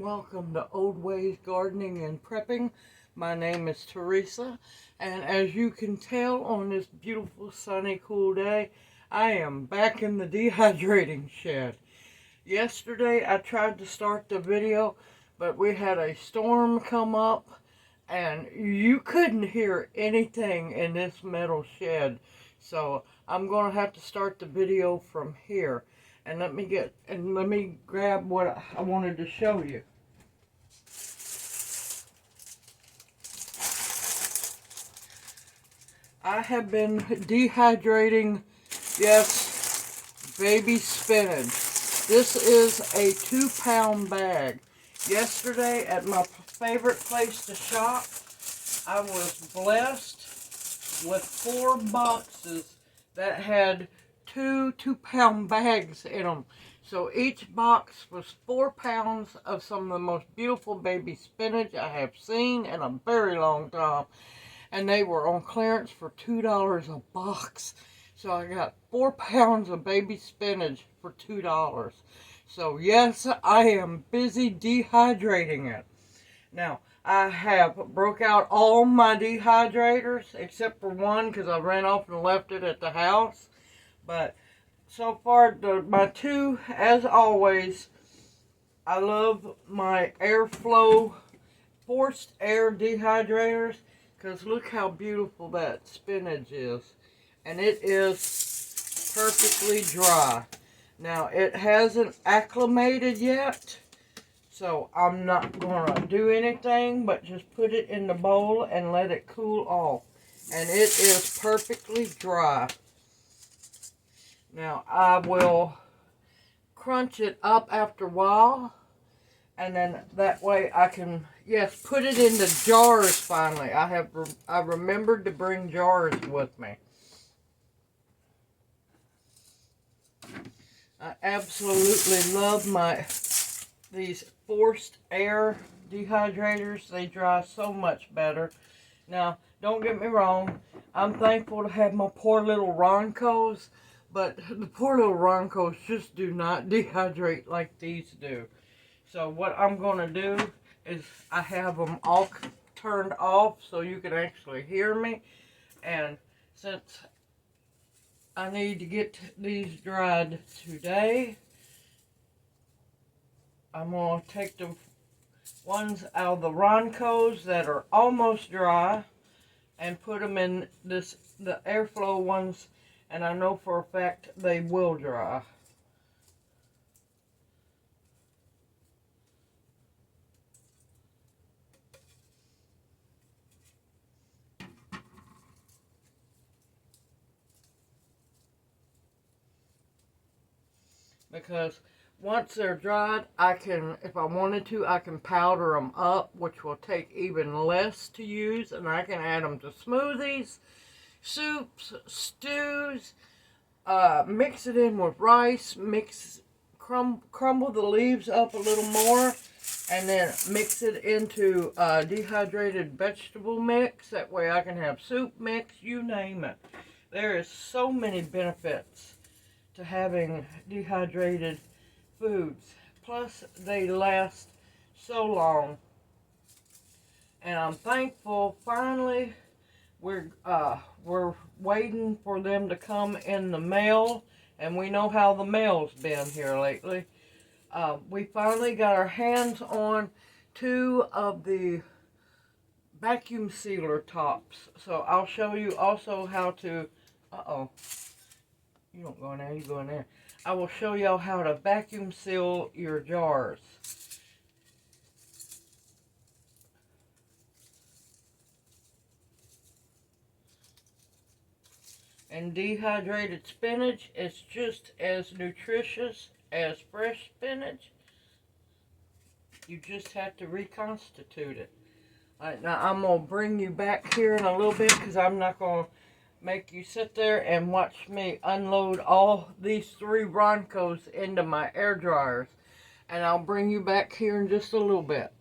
and welcome to Old Ways Gardening and Prepping. My name is Teresa, and as you can tell on this beautiful sunny cool day, I am back in the dehydrating shed. Yesterday I tried to start the video, but we had a storm come up and you couldn't hear anything in this metal shed. So I'm going to have to start the video from here. And let me grab what I wanted to show you. I have been dehydrating, yes, baby spinach. This is a 2-pound bag. Yesterday at my favorite place to shop, I was blessed with 4 boxes that had two 2-pound bags in them. So each box was 4 pounds of some of the most beautiful baby spinach I have seen in a very long time. And they were on clearance for $2 a box. So I got 4 pounds of baby spinach for $2. So yes, I am busy dehydrating it. Now, I have broke out all my dehydrators except for one because I ran off and left it at the house. But so far, my 2, as always, I love my airflow forced air dehydrators because look how beautiful that spinach is. And it is perfectly dry. Now, it hasn't acclimated yet, so I'm not going to do anything but just put it in the bowl and let it cool off. And it is perfectly dry. Now, I will crunch it up after a while, and then that way I can, yes, put it in the jars finally. I remembered to bring jars with me. I absolutely love these forced air dehydrators. They dry so much better. Now, don't get me wrong, I'm thankful to have my poor little Roncos. But the poor little Roncos just do not dehydrate like these do. So what I'm going to do is I have them all turned off so you can actually hear me. And since I need to get these dried today, I'm going to take the ones out of the Roncos that are almost dry and put them in the airflow ones. And I know for a fact they will dry. Because once they're dried, I can, if I wanted to, I can powder them up, which will take even less to use. And I can add them to smoothies, soups, stews, mix it in with rice, crumble the leaves up a little more, and then mix it into dehydrated vegetable mix. That way I can have soup mix, you name it. There is so many benefits to having dehydrated foods. Plus, they last so long. And I'm thankful, finally, we're waiting for them to come in the mail, and we know how the mail's been here lately. We finally got our hands on 2 of the vacuum sealer tops. So I'll show you also how to, you don't go in there, you go in there. I will show y'all how to vacuum seal your jars. And dehydrated spinach is just as nutritious as fresh spinach. You just have to reconstitute it. Alright, now I'm going to bring you back here in a little bit because I'm not going to make you sit there and watch me unload all these 3 Roncos into my air dryers. And I'll bring you back here in just a little bit.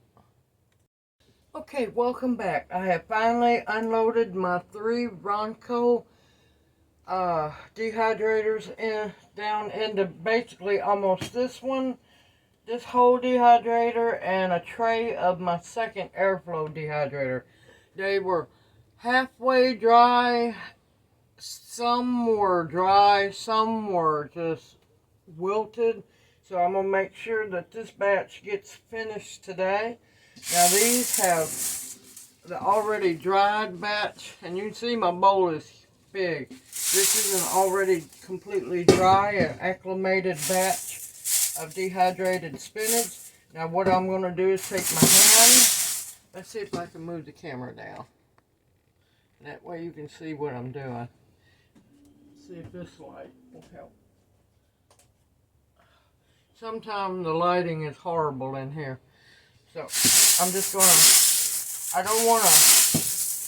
Okay, welcome back. I have finally unloaded my 3 Ronco dehydrators down into basically almost this one this whole dehydrator and a tray of my second airflow dehydrator. They were halfway dry. Some were dry, some were just wilted. So I'm going to make sure that this batch gets finished today. Now these have the already dried batch, and you can see my bowl is big. This is an already completely dry and acclimated batch of dehydrated spinach. Now what I'm going to do is take my hand. Let's see if I can move the camera down. That way you can see what I'm doing. See if this light will help. Sometimes the lighting is horrible in here. So I'm just going to, I don't want to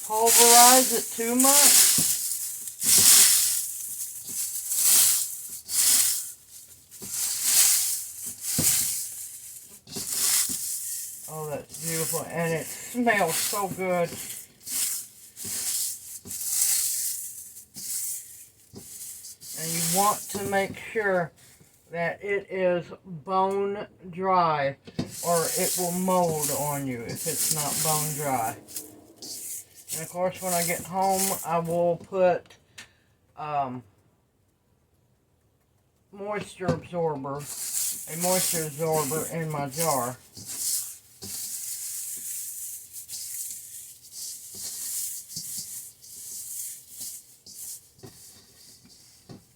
pulverize it too much. Oh, that's beautiful. And it smells so good. And you want to make sure that it is bone dry, or it will mold on you if it's not bone dry. And of course, when I get home, I will put moisture absorber, a moisture absorber in my jar.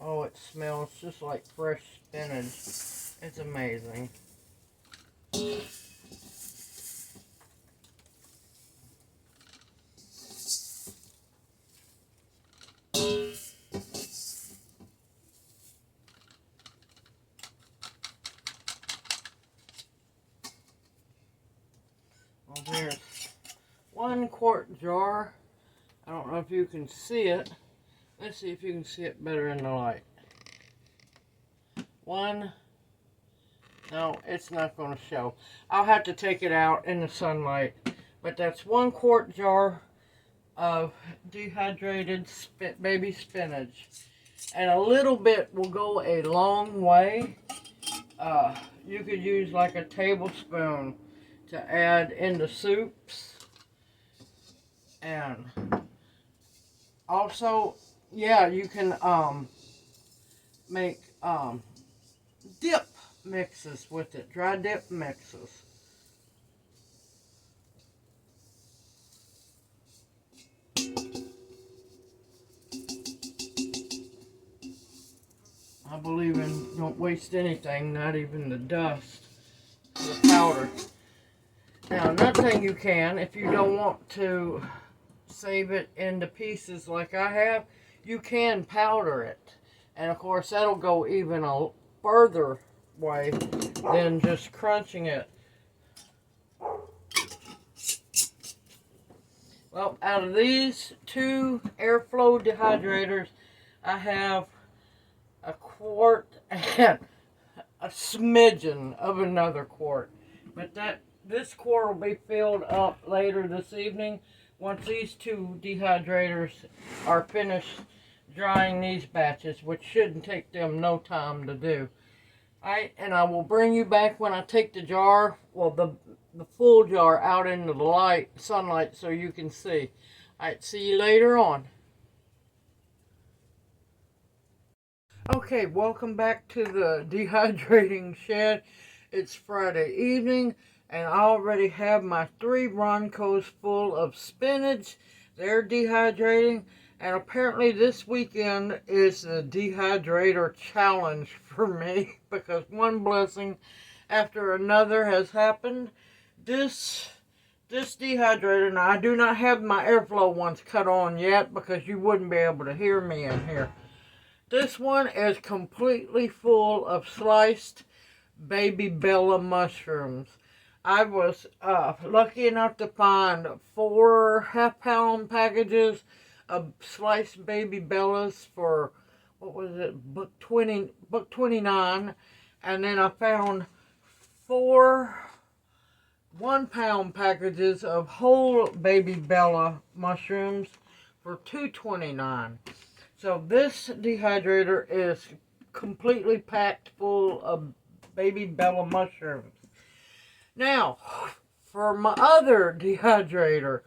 Oh, it smells just like fresh spinach. It's amazing. Well, there's 1 quart jar. I don't know if you can see it. Let's see if you can see it better in the light. No, it's not going to show. I'll have to take it out in the sunlight. But that's 1 quart jar of dehydrated baby spinach. And a little bit will go a long way. You could use like a tablespoon to add into soups. And also, yeah, you can make dip mixes with it, dry dip mixes. I believe in don't waste anything, not even the dust, the powder. Now, another thing you can, if you don't want to save it into pieces like I have, you can powder it. And of course, that'll go even a further way than just crunching it. Well, out of these 2 airflow dehydrators, I have a quart and a smidgen of another quart. But this quart will be filled up later this evening once these 2 dehydrators are finished drying these batches, which shouldn't take them no time to do. Alright, and I will bring you back when I take the jar, well, the full jar out into the sunlight so you can see. Alright, see you later on. Okay, welcome back to the dehydrating shed. It's Friday evening, and I already have my 3 Roncos full of spinach. They're dehydrating, and apparently this weekend is the dehydrator challenge for me because one blessing after another has happened. This dehydrator, now I do not have my airflow ones cut on yet because you wouldn't be able to hear me in here. This one is completely full of sliced baby Bella mushrooms. I was lucky enough to find 4 half-pound packages of sliced baby Bellas for, what was it, buck 29, and then I found 4 1-pound packages of whole baby Bella mushrooms for $2.29. So this dehydrator is completely packed full of baby Bella mushrooms. Now, for my other dehydrator.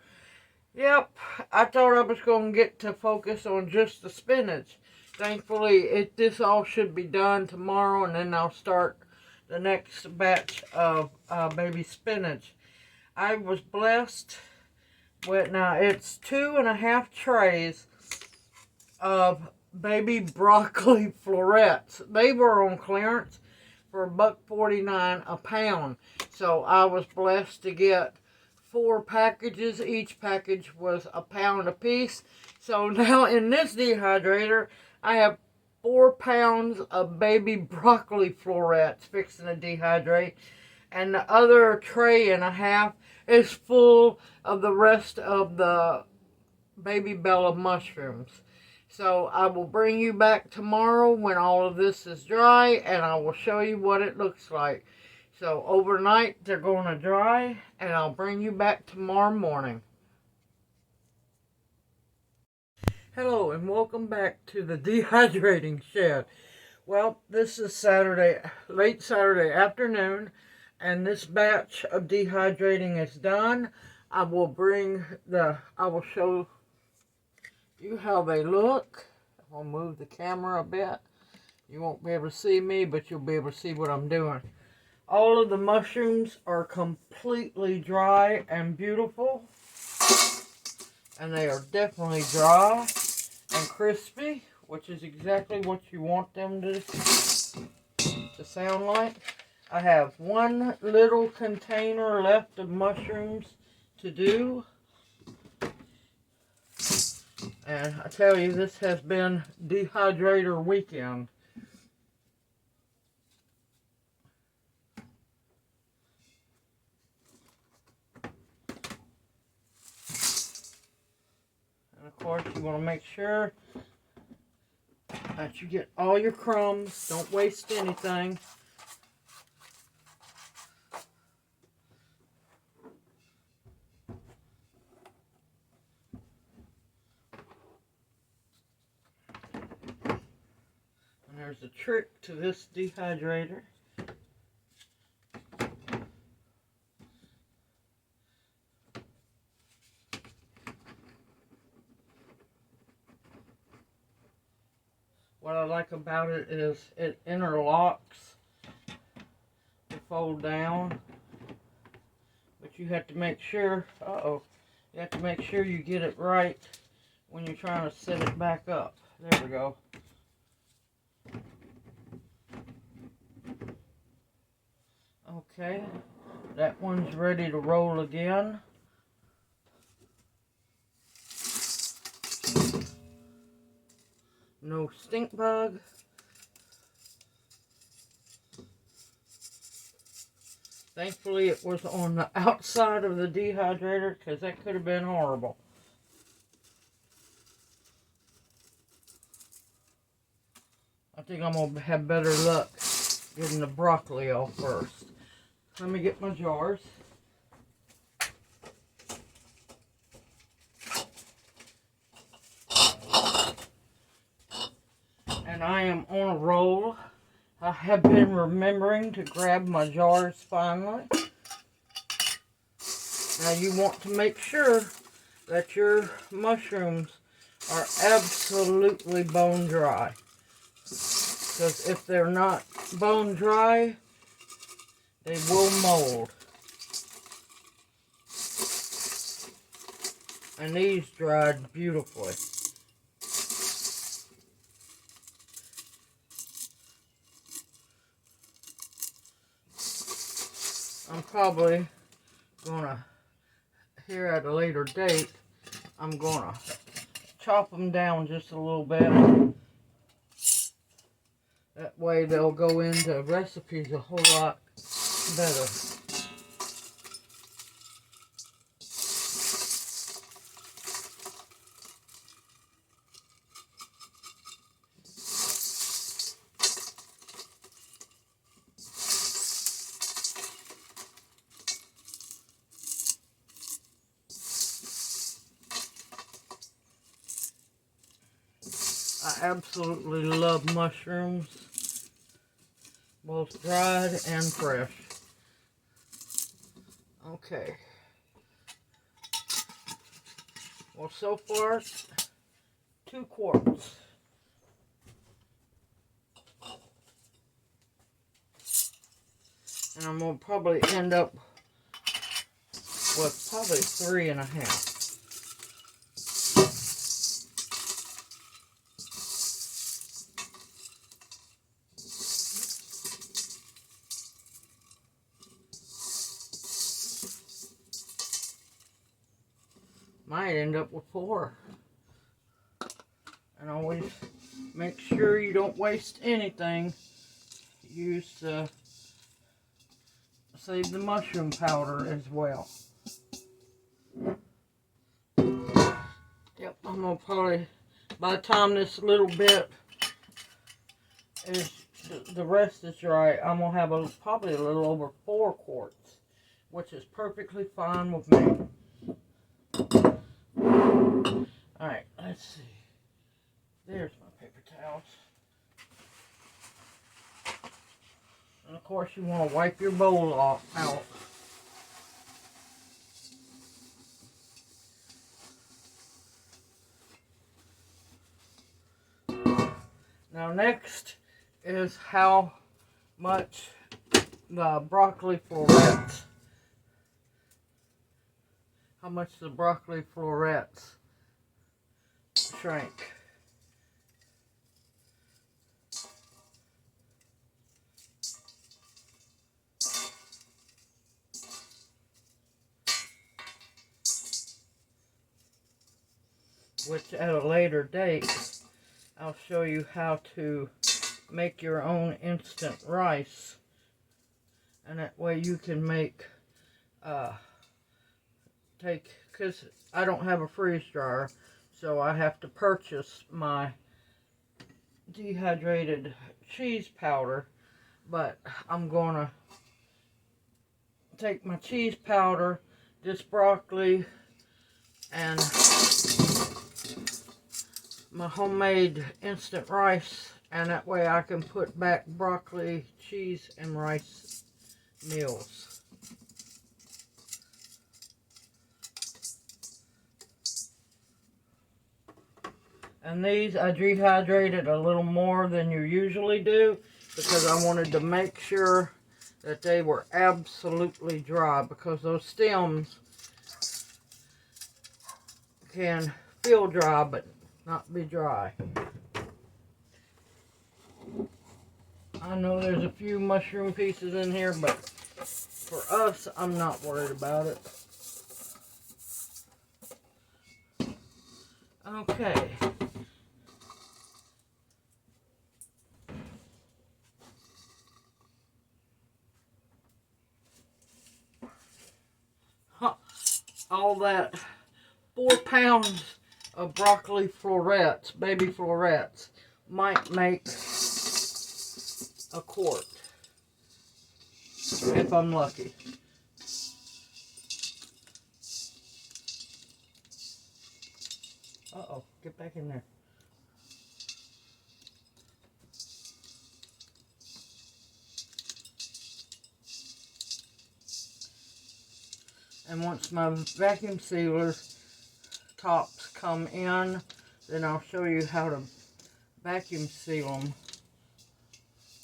Yep, I thought I was going to get to focus on just the spinach. Thankfully, this all should be done tomorrow, and then I'll start the next batch of baby spinach. I was blessed with, now it's 2.5 trays of baby broccoli florets. They were on clearance for $1.49 a pound. So I was blessed to get 4 packages. Each package was a pound apiece. So now in this dehydrator, I have 4 pounds of baby broccoli florets fixing to dehydrate. And the other 1.5 trays is full of the rest of the baby Bella mushrooms. So I will bring you back tomorrow when all of this is dry, and I will show you what it looks like. So overnight they're going to dry, and I'll bring you back tomorrow morning. Hello and welcome back to the dehydrating shed. Well, this is Saturday, late Saturday afternoon, and this batch of dehydrating is done. I will show you how they look. I'll move the camera a bit. You won't be able to see me, but you'll be able to see what I'm doing. All of the mushrooms are completely dry and beautiful. And they are definitely dry and crispy, which is exactly what you want them to sound like. I have one little container left of mushrooms to do. And I tell you, this has been dehydrator weekend. And of course, you want to make sure that you get all your crumbs. Don't waste anything. There's a trick to this dehydrator. What I like about it is it interlocks to fold down. But you have to make sure, you have to make sure you get it right when you're trying to set it back up. There we go. Okay, that one's ready to roll again. No stink bug. Thankfully it was on the outside of the dehydrator, because that could have been horrible. I think I'm going to have better luck getting the broccoli off first. Let me get my jars. And I am on a roll. I have been remembering to grab my jars finally. Now you want to make sure that your mushrooms are absolutely bone dry. Because if they're not bone dry, they will mold. And these dried beautifully. I'm probably gonna, here at a later date, I'm gonna chop them down just a little bit. That way they'll go into recipes a whole lot better. I absolutely love mushrooms. both dried and fresh. Okay. Well, so far, 2 quarts. And I'm going to probably end up with probably 3.5. Might end up with 4. And always make sure you don't waste anything. Use save the mushroom powder as well. Yep, I'm gonna probably, by the time this little bit is, the rest is dry, I'm gonna have probably a little over 4 quarts, which is perfectly fine with me. Alright, let's see. There's my paper towels. And of course you want to wipe your bowl out. Now next is how much the broccoli florets. How much the broccoli florets shrink. Which at a later date, I'll show you how to make your own instant rice. And that way you can make, because I don't have a freeze dryer, so I have to purchase my dehydrated cheese powder. But I'm gonna take my cheese powder, this broccoli, and my homemade instant rice, and that way I can put back broccoli, cheese, and rice meals. And these I dehydrated a little more than you usually do because I wanted to make sure that they were absolutely dry, because those stems can feel dry but not be dry. I know there's a few mushroom pieces in here, but for us, I'm not worried about it. Okay. All that 4 pounds of broccoli florets, baby florets, might make a quart, if I'm lucky. Uh-oh, get back in there. And once my vacuum sealer tops come in, then I'll show you how to vacuum seal them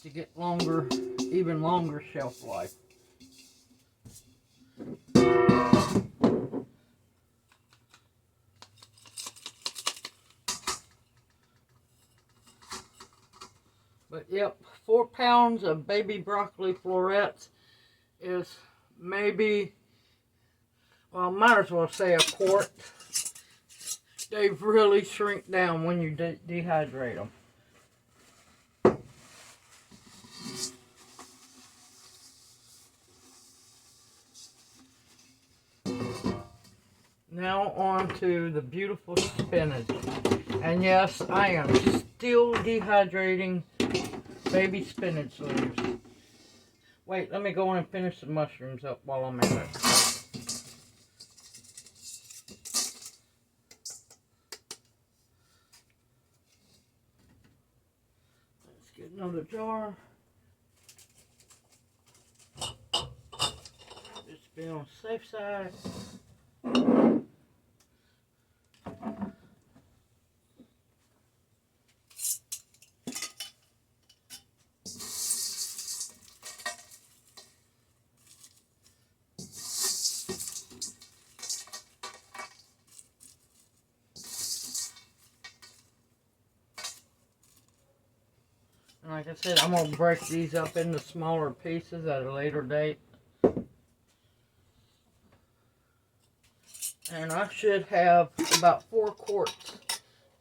to get longer, even longer shelf life. But yep, 4 pounds of baby broccoli florets is maybe, well, I might as well say a quart. They really shrink down when you dehydrate them. Now on to the beautiful spinach. And yes, I am still dehydrating baby spinach leaves. Wait, let me go in and finish the mushrooms up while I'm at it. Let's get another jar. Be on the safe side. And like I said, I'm going to break these up into smaller pieces at a later date. And I should have about 4 quarts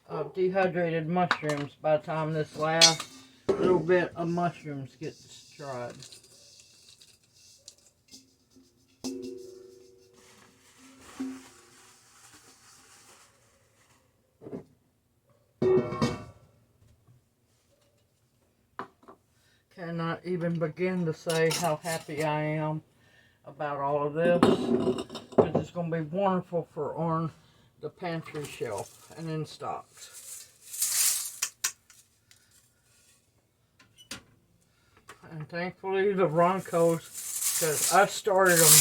of dehydrated mushrooms by the time this last little bit of mushrooms gets dried. Cannot even begin to say how happy I am about all of this, because it's going to be wonderful for on the pantry shelf and in stock. And thankfully the Roncos, because I started them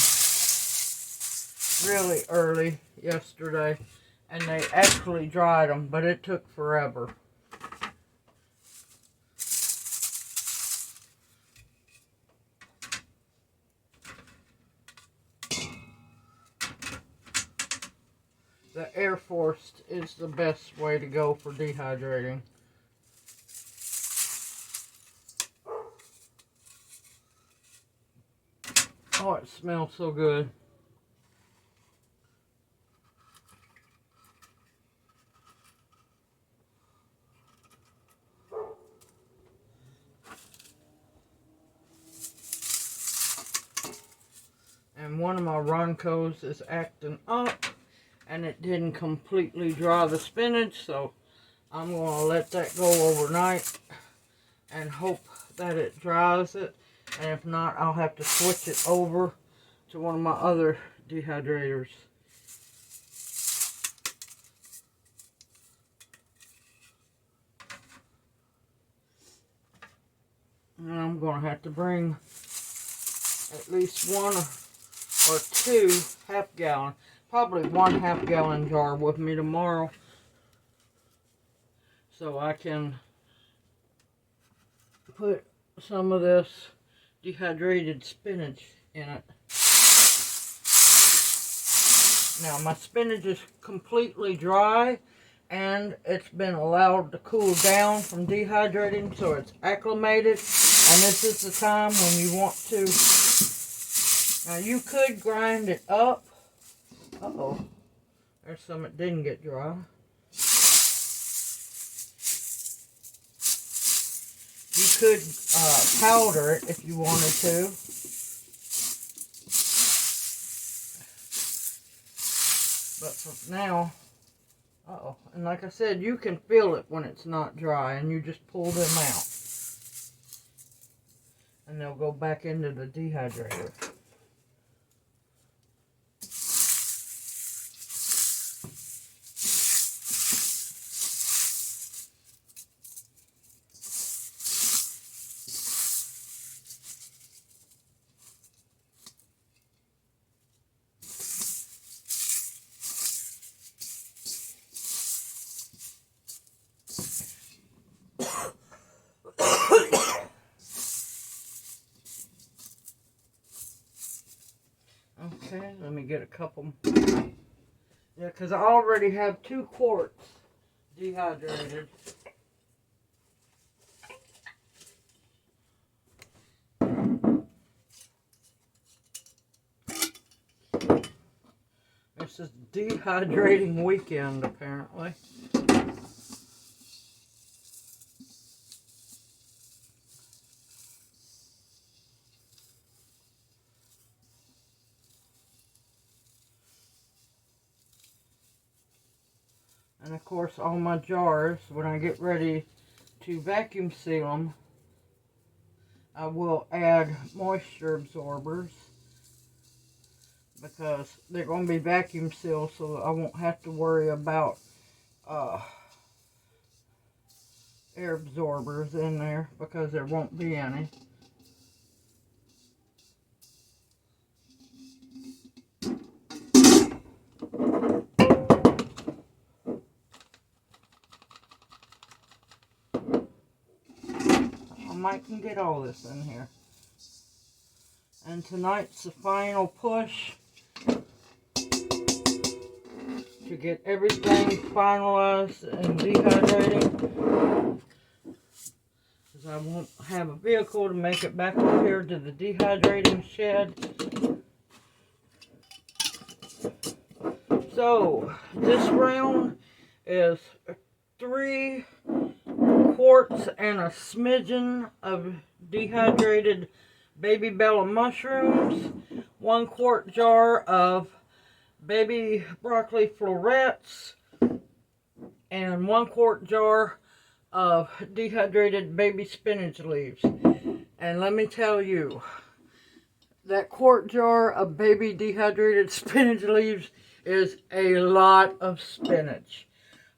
really early yesterday, and they actually dried them, but it took forever. The air forced is the best way to go for dehydrating. Oh, it smells so good. And one of my Roncos is acting up, and it didn't completely dry the spinach, so I'm going to let that go overnight and hope that it dries it. And if not, I'll have to switch it over to one of my other dehydrators. And I'm going to have to bring at least 1 or 2 half-gallon, probably 1 half-gallon jar with me tomorrow, so I can put some of this dehydrated spinach in it. Now my spinach is completely dry, and it's been allowed to cool down from dehydrating, so it's acclimated. And this is the time when you want to. Now you could grind it up. Uh-oh. There's some that didn't get dry. You could powder it if you wanted to. But for now, uh-oh. And like I said, you can feel it when it's not dry, and you just pull them out. And they'll go back into the dehydrator. Okay, let me get a couple. Yeah, because I already have 2 quarts dehydrated. This is dehydrating weekend, apparently. And of course, all my jars, when I get ready to vacuum seal them, I will add moisture absorbers, because they're going to be vacuum sealed, so I won't have to worry about air absorbers in there, because there won't be any. might can get all this in here. And tonight's the final push to get everything finalized and dehydrating. Because I won't have a vehicle to make it back up here to the dehydrating shed. So, this round is 3 quarts and a smidgen of dehydrated baby bella mushrooms, 1 quart jar of baby broccoli florets, and 1 quart jar of dehydrated baby spinach leaves. And let me tell you, that quart jar of baby dehydrated spinach leaves is a lot of spinach.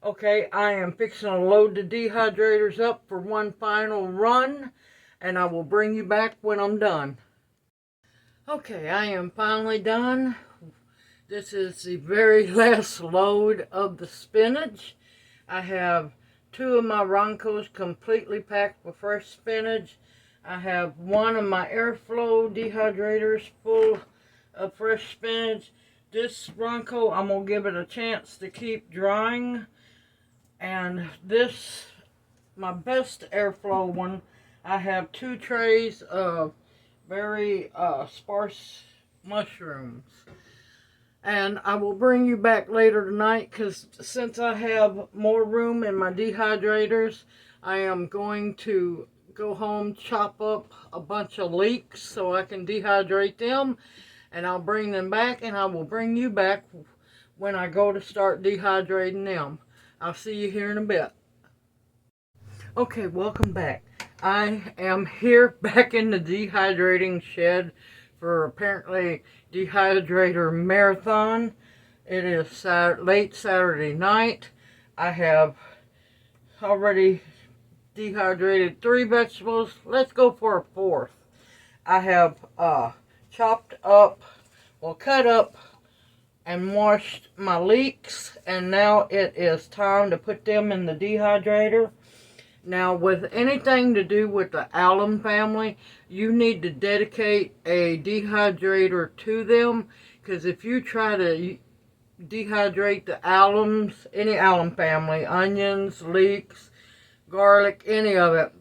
Okay, I am fixing to load the dehydrators up for one final run, and I will bring you back when I'm done. Okay, I am finally done. This is the very last load of the spinach. I have 2 of my roncos completely packed with fresh spinach. I have 1 of my airflow dehydrators full of fresh spinach. This ronco, I'm going to give it a chance to keep drying. And this, my best airflow one, I have 2 trays of very sparse mushrooms. And I will bring you back later tonight, because since I have more room in my dehydrators, I am going to go home, chop up a bunch of leeks so I can dehydrate them. And I'll bring them back, and I will bring you back when I go to start dehydrating them. I'll see you here in a bit. Okay, welcome back. I am here back in the dehydrating shed for apparently dehydrator marathon. It is late Saturday night. I have already dehydrated 3 vegetables. Let's go for a 4th. I have cut up and washed my leeks, and now it is time to put them in the dehydrator. Now, with anything to do with the alum family, you need to dedicate a dehydrator to them, because if you try to dehydrate the alums, any alum family, onions, leeks, garlic, any of it,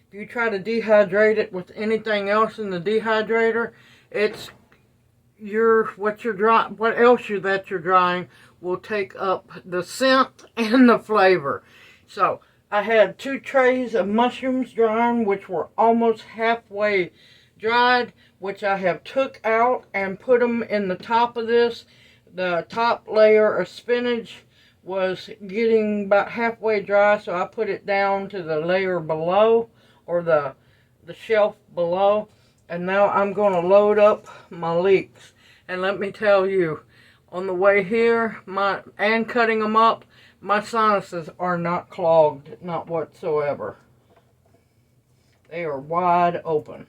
if you try to dehydrate it with anything else in the dehydrator, it's what else you're drying will take up the scent and the flavor. So I had 2 trays of mushrooms drying, which were almost halfway dried, which I have took out and put them in the top of this. The top layer of spinach was getting about halfway dry, so I put it down to the layer below, or the shelf below. And now I'm going to load up my leeks. And let me tell you, on the way here, and cutting them up, my sinuses are not clogged, not whatsoever. They are wide open.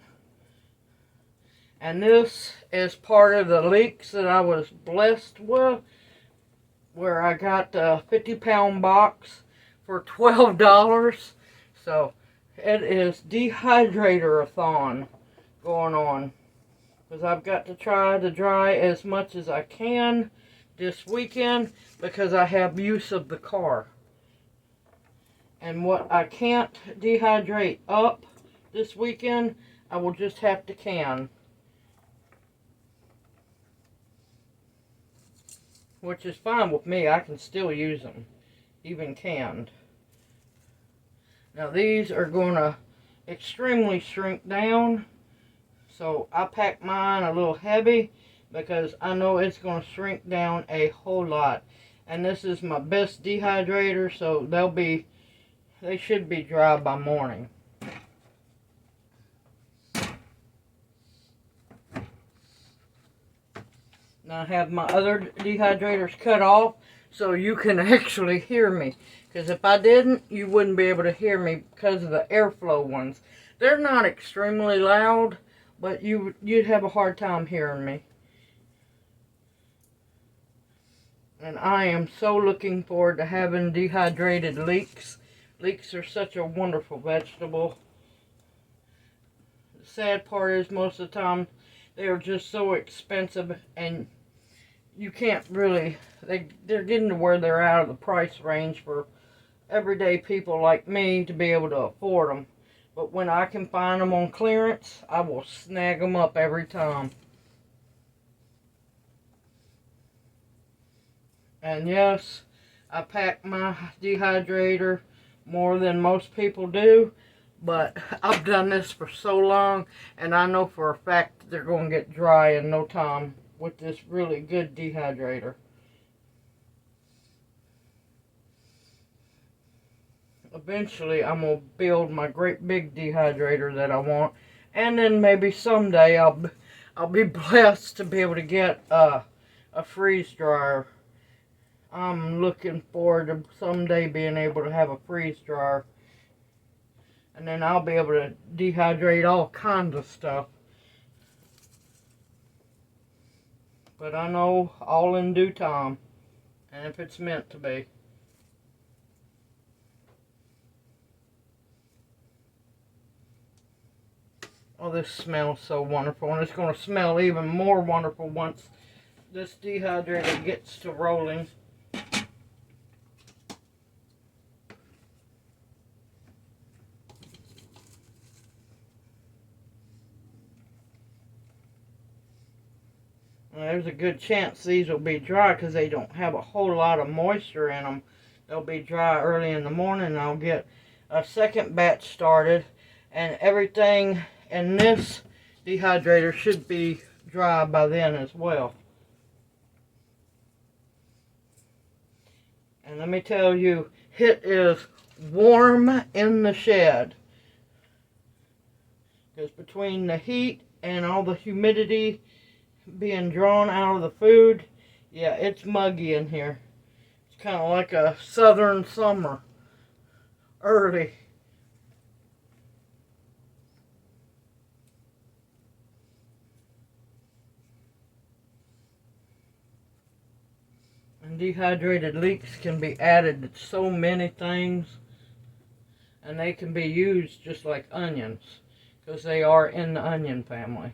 And this is part of the leeks that I was blessed with, where I got a 50-pound box for $12. So it is dehydrator-a-thon going on, because I've got to try to dry as much as I can this weekend, because I have use of the car. And what I can't dehydrate up this weekend, I will just have to can, which is fine with me. I can still use them, even canned. Now these are going to extremely shrink down, so I pack mine a little heavy, because I know it's going to shrink down a whole lot. And this is my best dehydrator, so they should be dry by morning. Now I have my other dehydrators cut off so you can actually hear me. Because if I didn't, you wouldn't be able to hear me because of the airflow ones. They're not extremely loud, but you'd have a hard time hearing me. And I am so looking forward to having dehydrated leeks. Leeks are such a wonderful vegetable. sad part is most of the time they're just so expensive, and you can't really, they're getting to where they're out of the price range for everyday people like me to be able to afford them. But when I can find them on clearance, I will snag them up every time. And yes, I pack my dehydrator more than most people do, but I've done this for so long, and I know for a fact that they're going to get dry in no time with this really good dehydrator. Eventually, I'm going to build my great big dehydrator that I want, and then maybe someday I'll be blessed to be able to get a freeze dryer. I'm looking forward to someday being able to have a freeze dryer. And then I'll be able to dehydrate all kinds of stuff. But I know all in due time. And if it's meant to be. Oh, this smells so wonderful. And it's going to smell even more wonderful once this dehydrator gets to rolling. There's a good chance these will be dry because they don't have a whole lot of moisture in them. They'll be dry early in the morning, and I'll get a second batch started, and everything in this dehydrator should be dry by then as well. And let me tell you, it is warm in the shed. Because between the heat and all the humidity being drawn out of the food, yeah, it's muggy in here. It's kind of like a southern summer, early. And dehydrated leeks can be added to so many things, and they can be used just like onions, because they are in the onion family.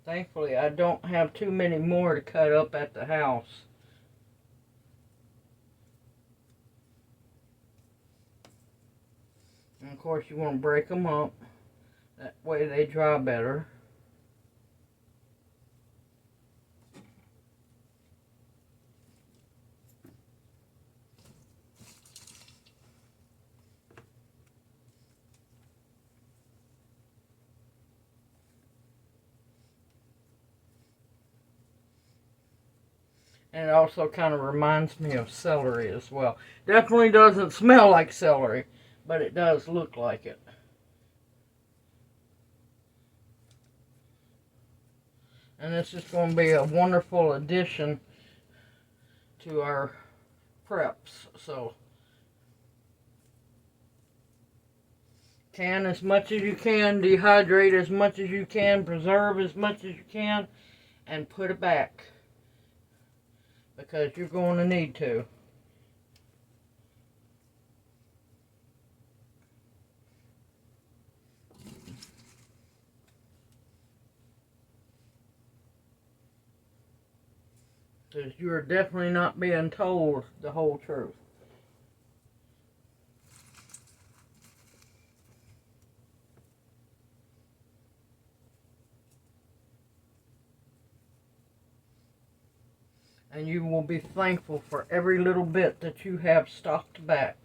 Thankfully, I don't have too many more to cut up at the house. And of course, you want to break them up. That way they dry better. And it also kind of reminds me of celery as well. Definitely doesn't smell like celery, but it does look like it. And this is going to be a wonderful addition to our preps. So, can as much as you can, dehydrate as much as you can, preserve as much as you can, and put it back. Because you're going to need to. Because you are definitely not being told the whole truth. And you will be thankful for every little bit that you have stocked back.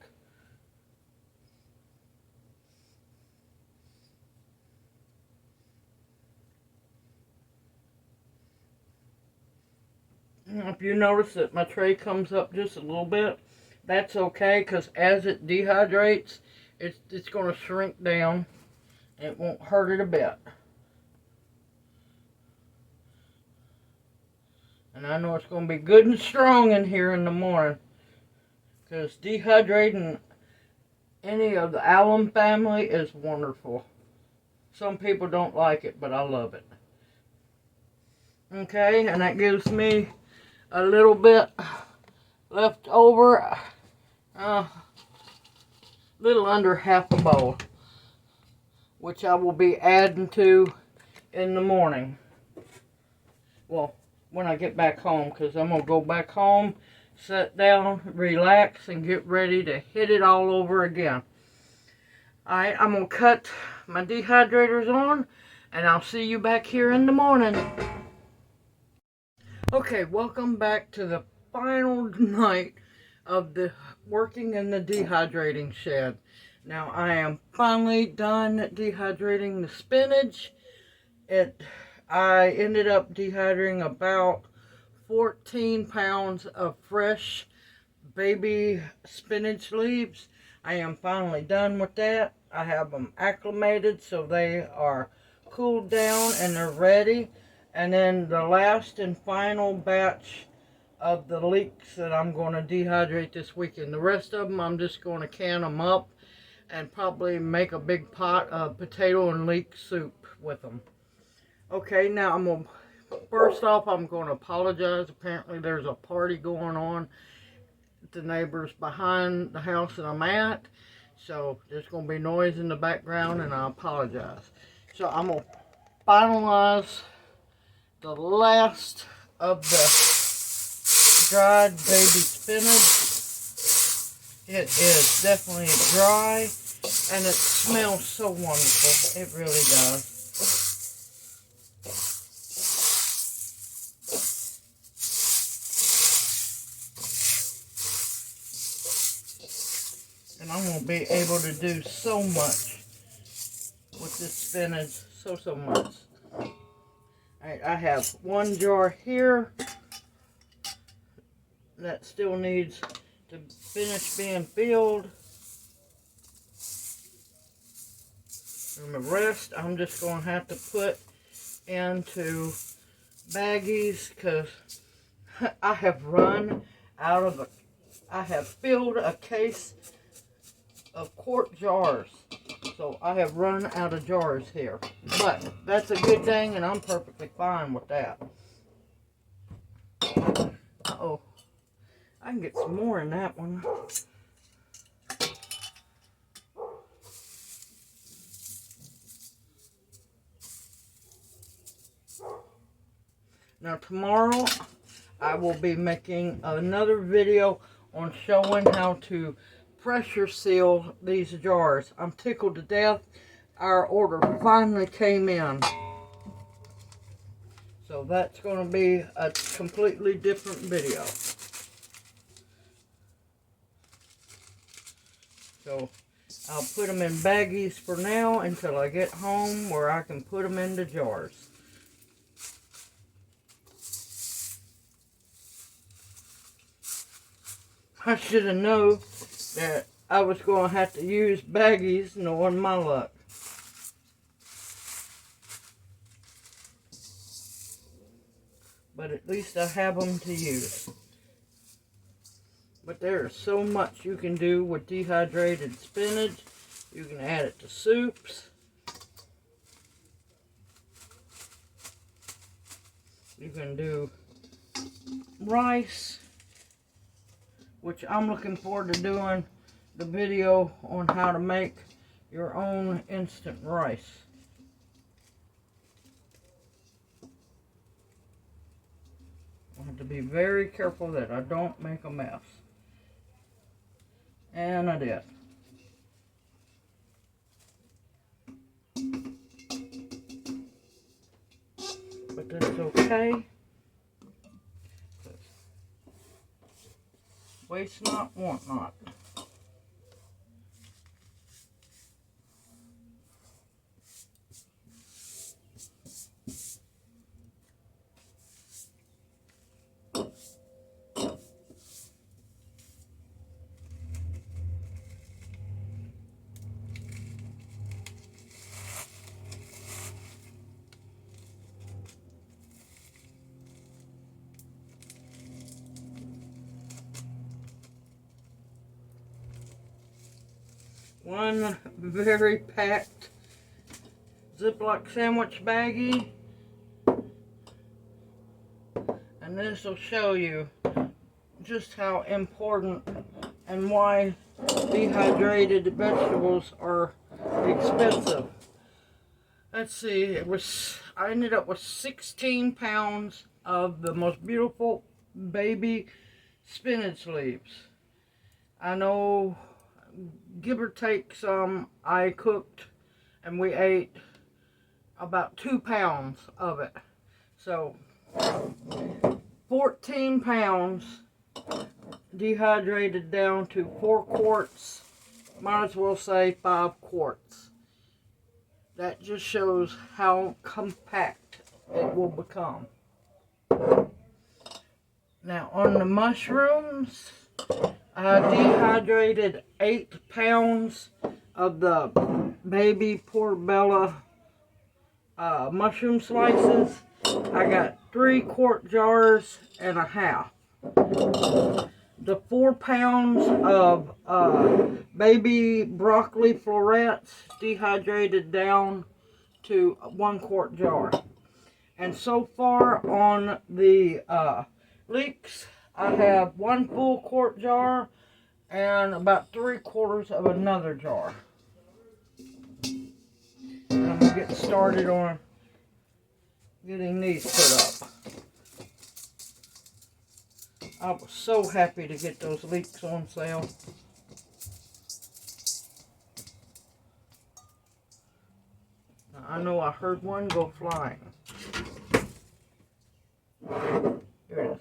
If you notice that my tray comes up just a little bit, that's okay, because as it dehydrates, it's going to shrink down. It won't hurt it a bit. And I know it's going to be good and strong in here in the morning. Because dehydrating any of the alum family is wonderful. Some people don't like it, but I love it. Okay, and that gives me a little bit left over. Little under half a bowl. Which I will be adding to in the morning. Well, when I get back home, because I'm going to go back home, sit down, relax, and get ready to hit it all over again. Alright, I'm going to cut my dehydrators on, and I'll see you back here in the morning. Okay, welcome back to the final night of the working in the dehydrating shed. Now, I am finally done dehydrating the spinach. I ended up dehydrating about 14 pounds of fresh baby spinach leaves. I am finally done with that. I have them acclimated so they are cooled down and they're ready. And then the last and final batch of the leeks that I'm going to dehydrate this weekend. The rest of them I'm just going to can them up and probably make a big pot of potato and leek soup with them. Okay, now first off, I'm going to apologize. Apparently there's a party going on at the neighbors behind the house that I'm at. So there's going to be noise in the background and I apologize. So I'm going to finalize the last of the dried baby spinach. It is definitely dry and it smells so wonderful. It really does. And I'm going to be able to do so much with this spinach. So much. I have one jar here that still needs to finish being filled. And the rest I'm just going to have to put into baggies because I have run out of I have filled a case of quart jars. So I have run out of jars here. But that's a good thing and I'm perfectly fine with that. Uh-oh. I can get some more in that one. Now tomorrow I will be making another video on showing how to pressure seal these jars. I'm tickled to death. Our order finally came in. So that's going to be a completely different video. So I'll put them in baggies for now until I get home where I can put them into jars. I should have known that I was going to have to use baggies knowing my luck. But at least I have them to use. But there is so much you can do with dehydrated spinach. You can add it to soups. You can do rice, which I'm looking forward to doing the video on how to make your own instant rice. I have to be very careful that I don't make a mess. And I did. But that's okay. Waste not, want not. one very packed Ziploc sandwich baggie. And this will show you just how important and why dehydrated vegetables are expensive. Let's see, I ended up with 16 pounds of the most beautiful baby spinach leaves. I know, give or take some, I cooked and we ate about 2 pounds of it. So 14 pounds dehydrated down to 4 quarts, might as well say 5 quarts. That just shows how compact it will become. Now on the mushrooms, I dehydrated 8 pounds of the baby portobello mushroom slices. I got 3-quart jars and a half. The 4 pounds of baby broccoli florets dehydrated down to 1-quart jar. And so far on the leeks, I have 1 full quart jar and about 3/4 of another jar. And I'm going to get started on getting these put up. I was so happy to get those leeks on sale. Now, I know I heard one go flying. Here it is.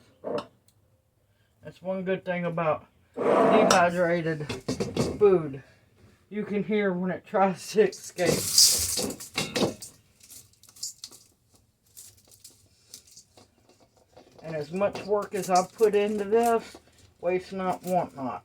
That's one good thing about dehydrated food. You can hear when it tries to escape. And as much work as I put into this, waste not, want not.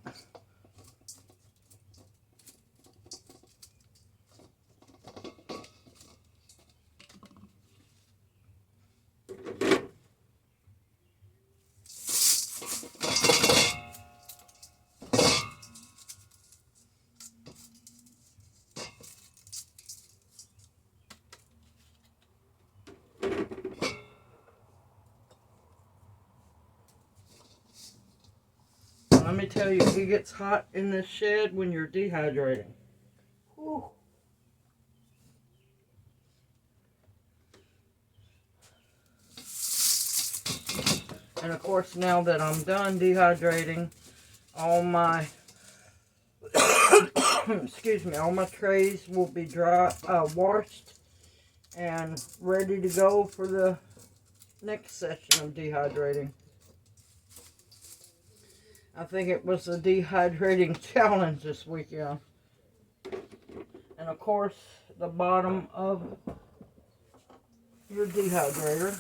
Let me tell you, it gets hot in this shed when you're dehydrating. Whew. And of course, now that I'm done dehydrating, all my excuse me, all my trays will be washed and ready to go for the next session of dehydrating. I think it was the dehydrating challenge this weekend. And of course, the bottom of your dehydrator.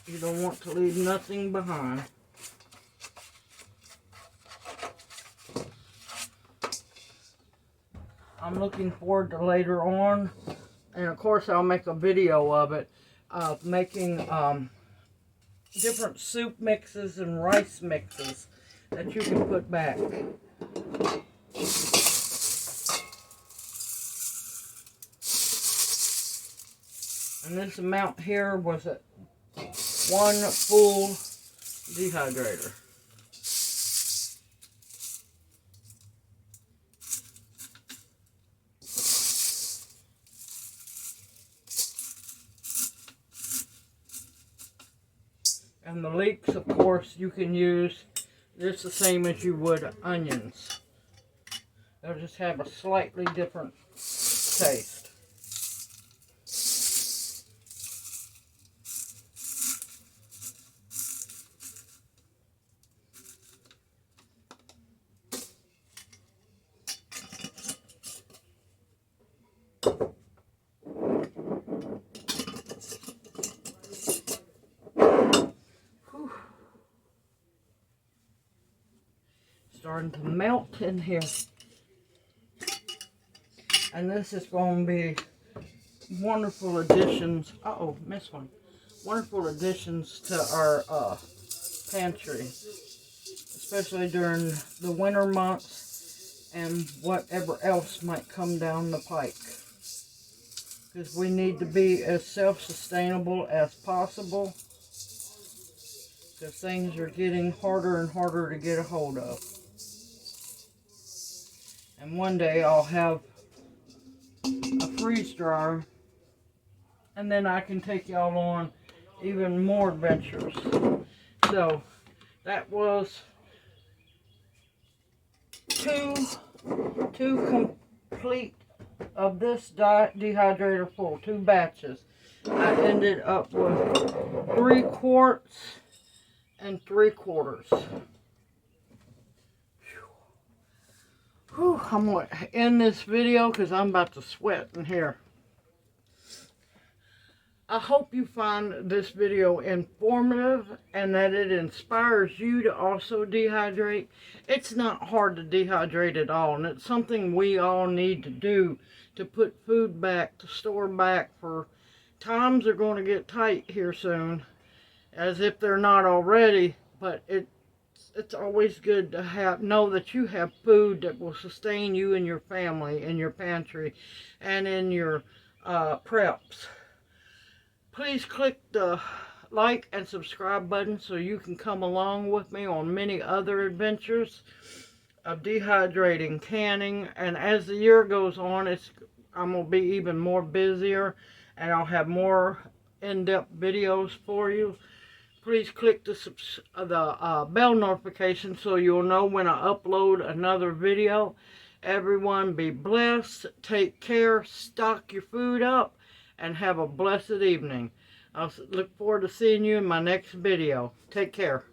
You don't want to leave nothing behind. I'm looking forward to later on, and of course I'll make a video of it, of making different soup mixes and rice mixes that you can put back. And this amount here was at 1 full dehydrator. And the leeks, of course, you can use just the same as you would onions. They'll just have a slightly different taste. Starting to melt in here. And this is going to be wonderful additions. Uh-oh, missed one. Wonderful additions to our pantry, especially during the winter months and whatever else might come down the pike. Because we need to be as self-sustainable as possible. Because things are getting harder and harder to get a hold of. And one day I'll have a freeze dryer, and then I can take y'all on even more adventures. So that was two complete of this dehydrator full, 2 batches. I ended up with 3 quarts and 3/4. Whew, I'm going to end this video because I'm about to sweat in here. I hope you find this video informative and that it inspires you to also dehydrate. It's not hard to dehydrate at all, and it's something we all need to do to put food back, to store back, for times are going to get tight here soon, as if they're not already. But it's always good to know that you have food that will sustain you and your family in your pantry and in your preps. Please click the like and subscribe button so you can come along with me on many other adventures of dehydrating, canning, and as the year goes on, I'm going to be even more busier, and I'll have more in-depth videos for you. Please click the bell notification so you'll know when I upload another video. Everyone be blessed, take care, stock your food up, and have a blessed evening. I'll look forward to seeing you in my next video. Take care.